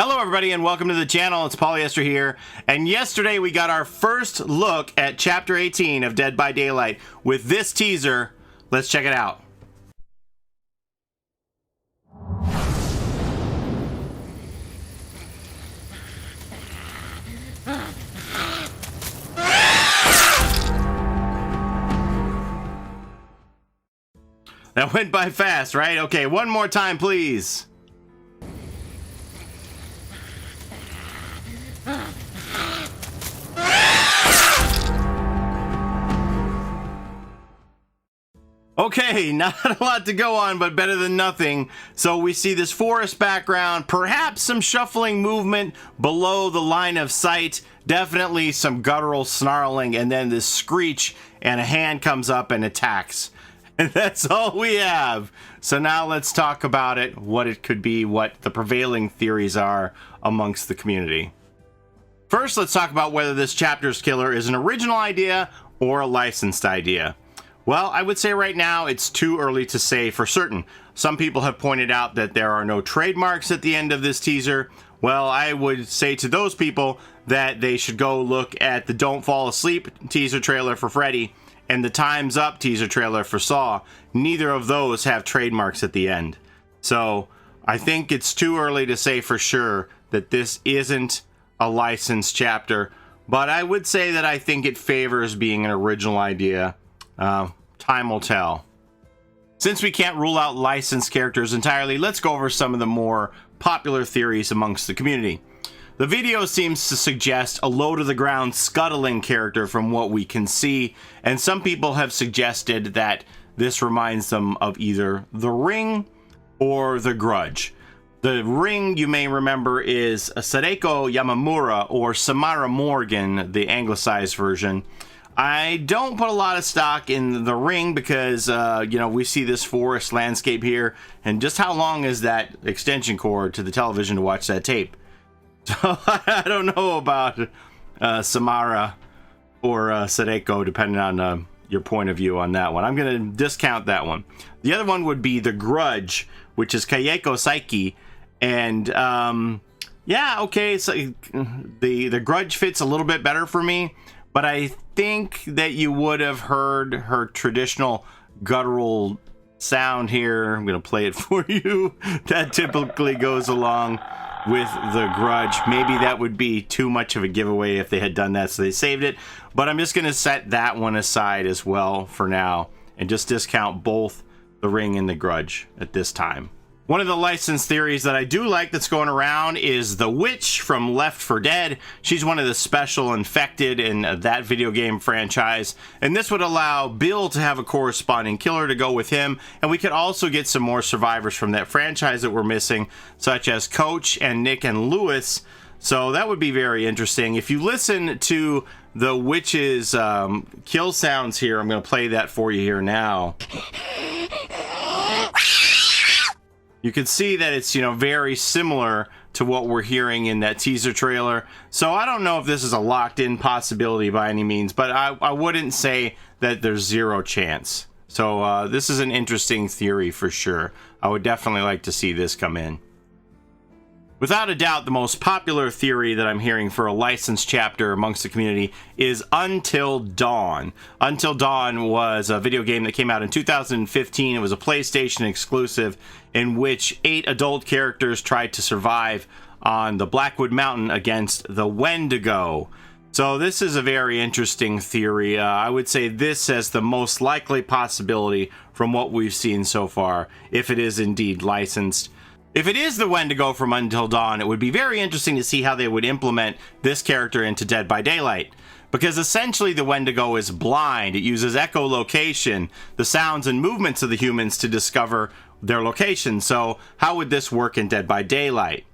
Hello everybody and welcome to the channel. It's Paulie, Esther here, and yesterday we got our first look at Chapter 18 of Dead by Daylight with this teaser. Let's check it out. That went by fast, right? Okay, one more time please. Okay, not a lot to go on, but better than nothing. So we see this forest background, perhaps some shuffling movement below the line of sight, definitely some guttural snarling, and then this screech, and a hand comes up and attacks. And that's all we have. So now let's talk about it, what it could be, what the prevailing theories are amongst the community. First, let's talk about whether this chapter's killer is an original idea or a licensed idea. Well, I would say right now it's too early to say for certain. Some people have pointed out that there are no trademarks at the end of this teaser. Well, I would say to those people that they should go look at the Don't Fall Asleep teaser trailer for Freddy and the Time's Up teaser trailer for Saw. Neither of those have trademarks at the end. So I think it's too early to say for sure that this isn't a licensed chapter, but I would say that I think it favors being an original idea. Time will tell. Since we can't rule out licensed characters entirely, let's go over some of the more popular theories amongst the community. The video seems to suggest a low-to-the-ground scuttling character from what we can see, and some people have suggested that this reminds them of either The Ring or The Grudge. The Ring, you may remember, is Sadeko Yamamura or Samara Morgan, the anglicized version. I don't put a lot of stock in The Ring because, you know, we see this forest landscape here, and just how long is that extension cord to the television to watch that tape? So I don't know about Samara or Sadeko, depending on your point of view on that one. I'm going to discount that one. The other one would be The Grudge, which is Kayeko Saiki, and yeah, okay, so the Grudge fits a little bit better for me. But I think that you would have heard her traditional guttural sound here. I'm going to play it for you. That typically goes along with the Grudge. Maybe that would be too much of a giveaway if they had done that, so they saved it. But I'm just going to set that one aside as well for now and just discount both The Ring and the Grudge at this time. One of the licensed theories that I do like that's going around is the Witch from Left 4 Dead. She's one of the special infected in that video game franchise, and this would allow Bill to have a corresponding killer to go with him, and we could also get some more survivors from that franchise that we're missing, such as Coach and Nick and Lewis. So that would be very interesting. If you listen to the Witch's kill sounds here, I'm going to play that for you here now. You can see that it's, you know, very similar to what we're hearing in that teaser trailer. So I don't know if this is a locked-in possibility by any means, but I wouldn't say that there's zero chance. So this is an interesting theory for sure. I would definitely like to see this come in. Without a doubt, the most popular theory that I'm hearing for a licensed chapter amongst the community is Until Dawn. Until Dawn was a video game that came out in 2015. It was a PlayStation exclusive in which 8 adult characters tried to survive on the Blackwood Mountain against the Wendigo. So this is a very interesting theory. I would say this has the most likely possibility from what we've seen so far, if it is indeed licensed. If it is the Wendigo from Until Dawn, it would be very interesting to see how they would implement this character into Dead by Daylight. Because essentially the Wendigo is blind. It uses echolocation, the sounds and movements of the humans to discover their location. So how would this work in Dead by Daylight?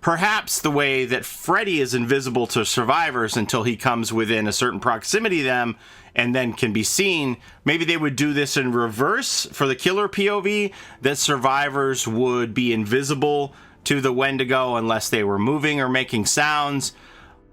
Perhaps the way that Freddy is invisible to survivors until he comes within a certain proximity to them and then can be seen. Maybe they would do this in reverse for the killer POV, that survivors would be invisible to the Wendigo unless they were moving or making sounds.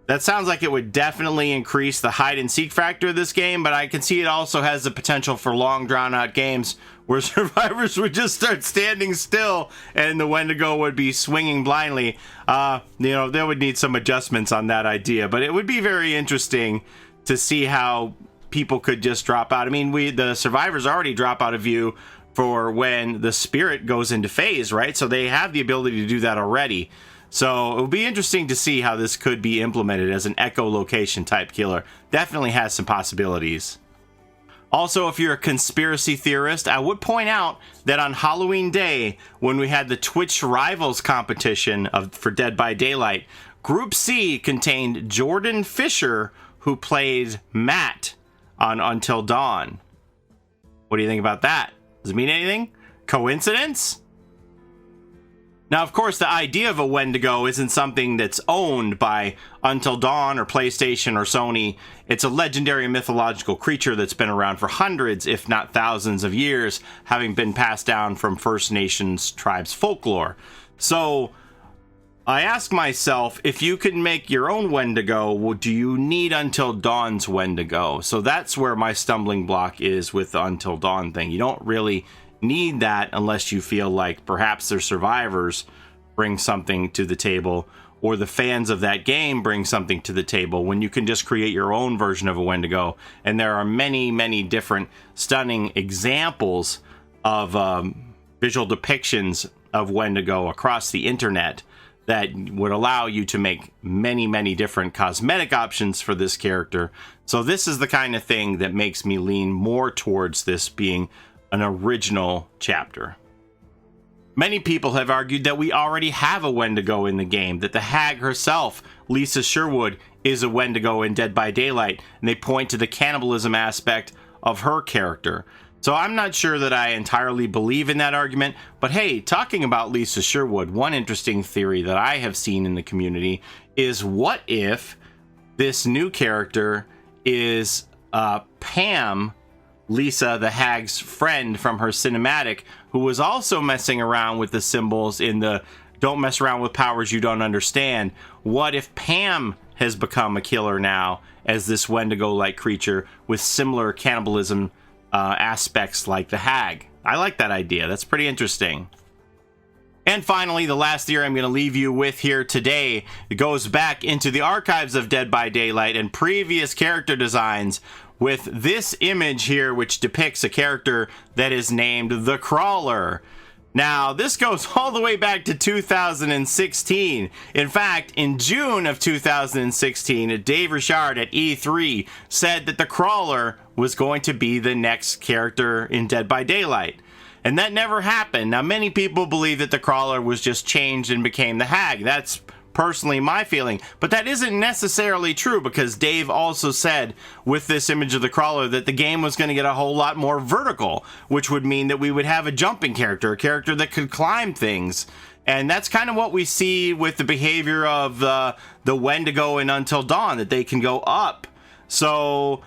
That sounds like it would definitely increase the hide and seek factor of this game, but I can see it also has the potential for long drawn out games where survivors would just start standing still and the Wendigo would be swinging blindly. They would need some adjustments on that idea, but it would be very interesting to see how people could just drop out. I mean, the survivors already drop out of view for when the spirit goes into phase, right? So they have the ability to do that already. So it will be interesting to see how this could be implemented as an echolocation type killer. Definitely has some possibilities. Also, if you're a conspiracy theorist, I would point out that on Halloween Day, when we had the Twitch Rivals competition for Dead by Daylight, Group C contained Jordan Fisher, who played Matt on Until Dawn. What do you think about that? Does it mean anything? Coincidence? Now, of course, the idea of a Wendigo isn't something that's owned by Until Dawn or PlayStation or Sony. It's a legendary mythological creature that's been around for hundreds, if not thousands of years, having been passed down from First Nations tribes folklore. So I ask myself, if you could make your own Wendigo, do you need Until Dawn's Wendigo? So that's where my stumbling block is with the Until Dawn thing. You don't really need that unless you feel like perhaps their survivors bring something to the table, or the fans of that game bring something to the table, when you can just create your own version of a Wendigo. And there are many, many different stunning examples of visual depictions of Wendigo across the internet that would allow you to make many, many different cosmetic options for this character. So this is the kind of thing that makes me lean more towards this being an original chapter. Many people have argued that we already have a Wendigo in the game, that the hag herself, Lisa Sherwood, is a Wendigo in Dead by Daylight, and they point to the cannibalism aspect of her character. So I'm not sure that I entirely believe in that argument, but hey, talking about Lisa Sherwood, one interesting theory that I have seen in the community is, what if this new character is Pam, Lisa the hag's friend from her cinematic, who was also messing around with the symbols in the "don't mess around with powers you don't understand"? What if Pam has become a killer now as this Wendigo-like creature with similar cannibalism aspects like the hag? I like that idea. That's pretty interesting. And finally, the last theory I'm going to leave you with here today, it goes back into the archives of Dead by Daylight and previous character designs, with this image here, which depicts a character that is named the Crawler. Now, this goes all the way back to 2016. In fact, in June of 2016, Dave Richard at E3 said that the Crawler was going to be the next character in Dead by Daylight. And that never happened. Now, many people believe that the Crawler was just changed and became the hag. That's personally my feeling, but that isn't necessarily true, because Dave also said with this image of the Crawler that the game was going to get a whole lot more vertical, which would mean that we would have a jumping character, a character that could climb things. And that's kind of what we see with the behavior of the Wendigo in Until Dawn, that they can go up. So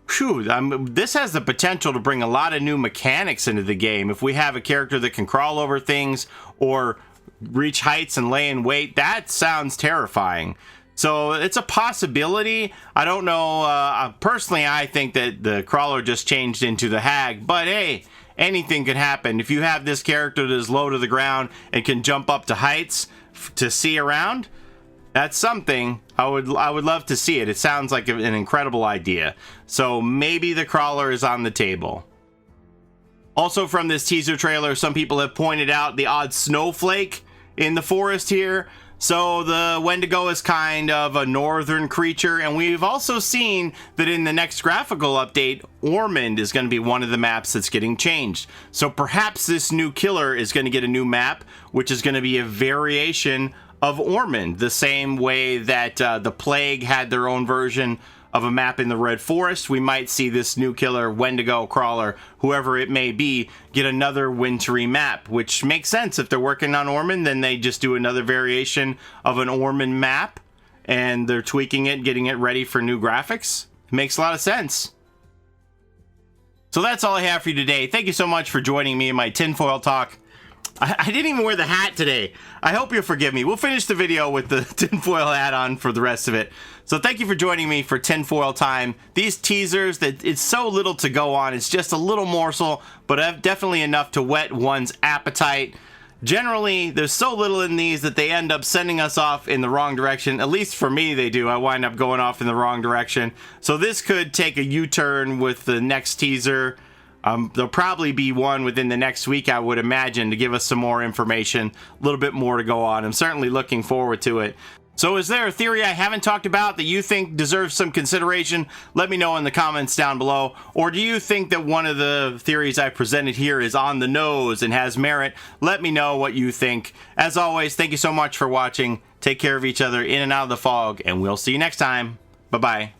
this has the potential to bring a lot of new mechanics into the game. If we have a character that can crawl over things or reach heights and lay in wait, that sounds terrifying. So it's a possibility. I don't know. Personally, I think that the Crawler just changed into the hag, but hey, anything could happen. If you have this character that is low to the ground and can jump up to heights to see around, that's something. I would love to see it. It sounds like an incredible idea. So maybe the Crawler is on the table. Also, from this teaser trailer, some people have pointed out the odd snowflake in the forest here. So the Wendigo is kind of a northern creature, and we've also seen that in the next graphical update, Ormond is going to be one of the maps that's getting changed. So perhaps this new killer is going to get a new map, which is going to be a variation of Ormond, the same way that the Plague had their own version of a map in the Red Forest. We might see this new killer, Wendigo, Crawler, whoever it may be, get another wintry map, which makes sense. If they're working on Ormond, then they just do another variation of an Ormond map, and they're tweaking it, getting it ready for new graphics. It makes a lot of sense. So that's all I have for you today. Thank you so much for joining me in my tinfoil talk. I didn't even wear the hat today. I hope you'll forgive me. We'll finish the video with the tinfoil hat on for the rest of it. So thank you for joining me for tinfoil time. These teasers, that it's so little to go on. It's just a little morsel, but definitely enough to whet one's appetite. Generally, there's so little in these that they end up sending us off in the wrong direction. At least for me, they do. I wind up going off in the wrong direction. So this could take a U-turn with the next teaser. There'll probably be one within the next week, I would imagine, to give us some more information, a little bit more to go on. I'm certainly looking forward to it. So is there a theory I haven't talked about that you think deserves some consideration? Let me know in the comments down below. Or do you think that one of the theories I presented here is on the nose and has merit? Let me know what you think. As always, thank you so much for watching. Take care of each other in and out of the fog, and we'll see you next time. Bye-bye.